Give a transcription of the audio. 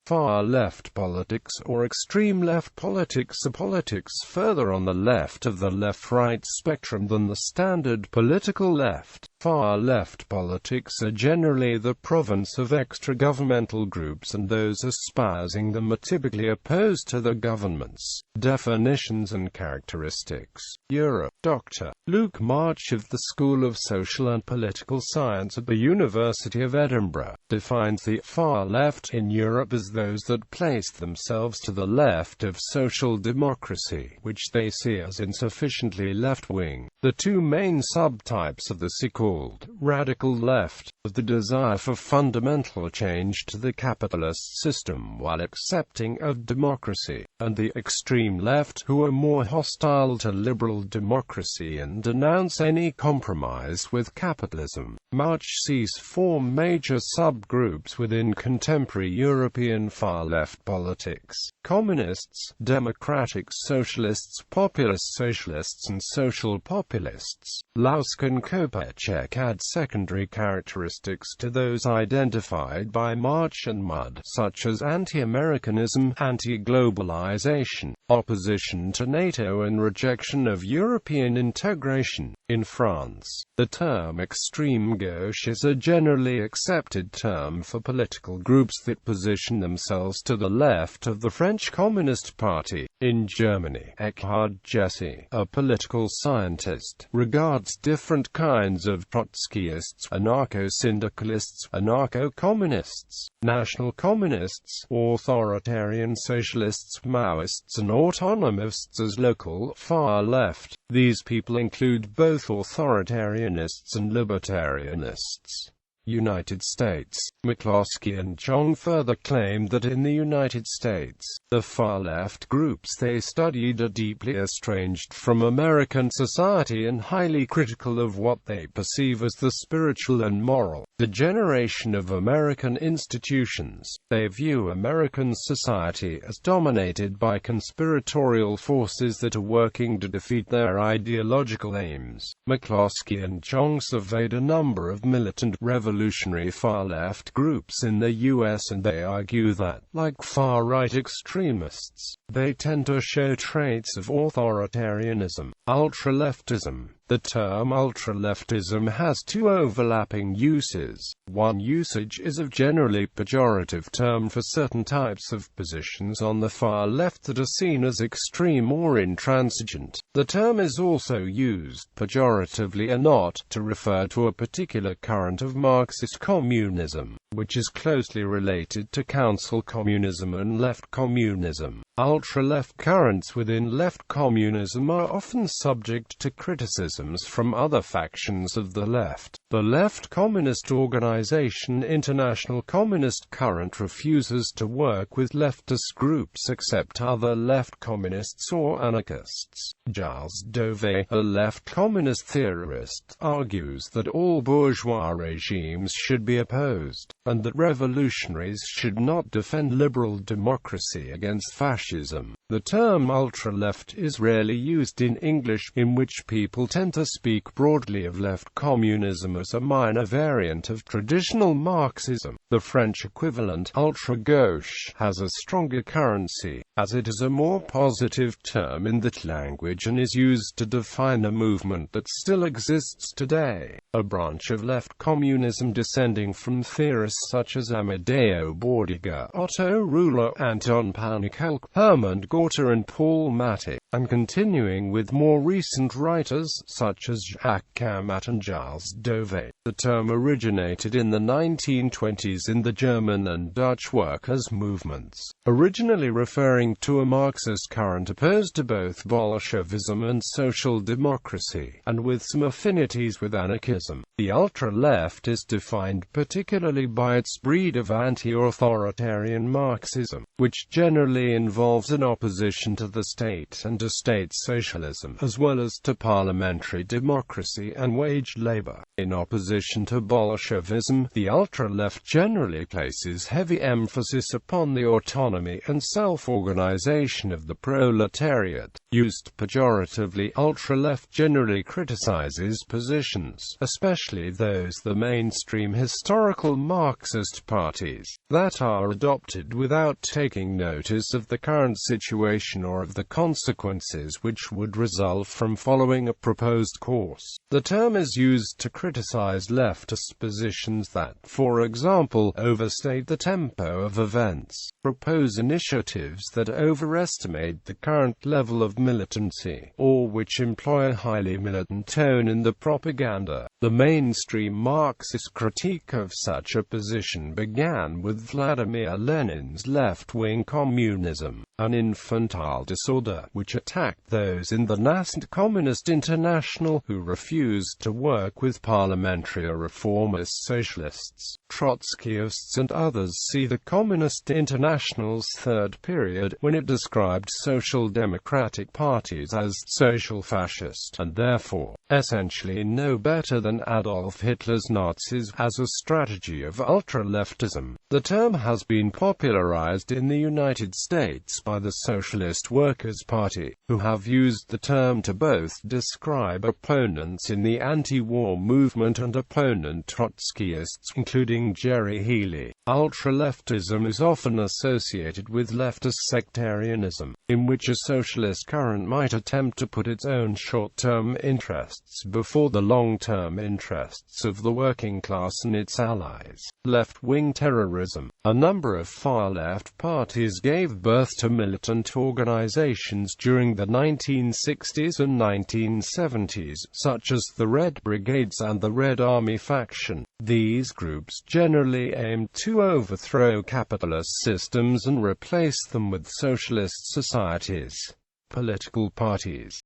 Far-left politics or extreme left politics are politics further on the left of the left-right spectrum than the standard political left. Far-left politics are generally the province of extra-governmental groups, and those espousing them are typically opposed to the government's definitions and characteristics. Europe. Dr. Luke March of the School of Social and Political Science at the University of Edinburgh defines the far left in Europe as those that place themselves to the left of social democracy, which they see as insufficiently left-wing. The two main subtypes of the so-called radical left are the desire for fundamental change to the capitalist system while accepting of democracy, and the extreme left, who are more hostile to liberal democracy and denounce any compromise with capitalism. March sees four major subgroups within contemporary European far-left politics: communists, democratic socialists, populist socialists, and social populists. Lausk and Kopeček add secondary characteristics to those identified by March and Mudd, such as anti-Americanism, anti-globalization, opposition to NATO, and rejection of European integration. In France, the term extreme gauche is a generally accepted term for political groups that position themselves to the left of the French Communist Party. In Germany, Eckhard Jesse, a political scientist, regards different kinds of Trotskyists, anarcho-syndicalists, anarcho-communists, national communists, authoritarian socialists, Maoists, and autonomists as local far-left. These people include both authoritarianists and libertarianists. United States. McCloskey and Chong further claimed that in the United States, the far-left groups they studied are deeply estranged from American society and highly critical of what they perceive as the spiritual and moral degeneration of American institutions. They view American society as dominated by conspiratorial forces that are working to defeat their ideological aims. McCloskey and Chong surveyed a number of militant revolutionary far-left groups in the U.S., and they argue that, like far-right extremists, they tend to show traits of authoritarianism, ultra-leftism. The term ultra-leftism has two overlapping uses. One usage is a generally pejorative term for certain types of positions on the far left that are seen as extreme or intransigent. The term is also used pejoratively or not to refer to a particular current of Marxist communism, which is closely related to council communism and left communism. Ultra-left currents within left communism are often subject to criticisms from other factions of the left. The left communist organization International Communist Current refuses to work with leftist groups except other left communists or anarchists. Gilles Dauvé, a left communist theorist, argues that all bourgeois regimes should be opposed, and that revolutionaries should not defend liberal democracy against fascism. The term ultra-left is rarely used in English, in which people tend to speak broadly of left communism as a minor variant of traditional Marxism. The French equivalent, ultra-gauche, has a stronger currency, as it is a more positive term in that language and is used to define a movement that still exists today, a branch of left communism descending from theorists such as Amadeo Bordiga, Otto Ruler, Anton Pannekoek, Hermann Gorter, and Paul Maty, and continuing with more recent writers such as Jacques Camat and Gilles Dauvé. The term originated in the 1920s in the German and Dutch workers' movements, originally referring to a Marxist current opposed to both Bolshevism and social democracy, and with some affinities with anarchism. The ultra-left is defined particularly by its breed of anti-authoritarian Marxism, which generally involves an opposition to the state and to state socialism, as well as to parliamentary democracy and wage labor. In opposition to Bolshevism, the ultra-left generally places heavy emphasis upon the autonomy and self-organization of the proletariat. Used pejoratively, ultra-left generally criticizes positions, especially those the mainstream historical Marxist parties, that are adopted without taking notice of the current situation or of the consequences which would result from following a proposed course. The term is used to criticize leftist positions that, for example, overstate the tempo of events, propose initiatives that overestimate the current level of militancy, or which employ a highly militant tone in the propaganda. The mainstream Marxist critique of such a position began with Vladimir Lenin's left-wing communism, an infantile disorder which attacked those in the nascent Communist International who refused to work with parliamentary or reformist socialists. Trotskyists and others see the Communist International's third period, when it described social democratic parties as social fascist, and therefore, essentially no better than Adolf Hitler's Nazis, as a strategy of ultra-leftism. The term has been popularized in the United States by the Socialist Workers' Party, who have used the term to both describe opponents in the anti-war movement and opponent Trotskyists, including Jerry Healy. Ultra-leftism is often associated with leftist sectarianism, in which a socialist current might attempt to put its own short-term interests before the long-term interests of the working class and its allies. Left-wing terrorism. A number of far-left parties gave birth to militant organizations during the 1960s and 1970s, such as the Red Brigades and the Red Army faction. These groups generally aimed to overthrow capitalist systems and replace them with socialist societies. Political parties.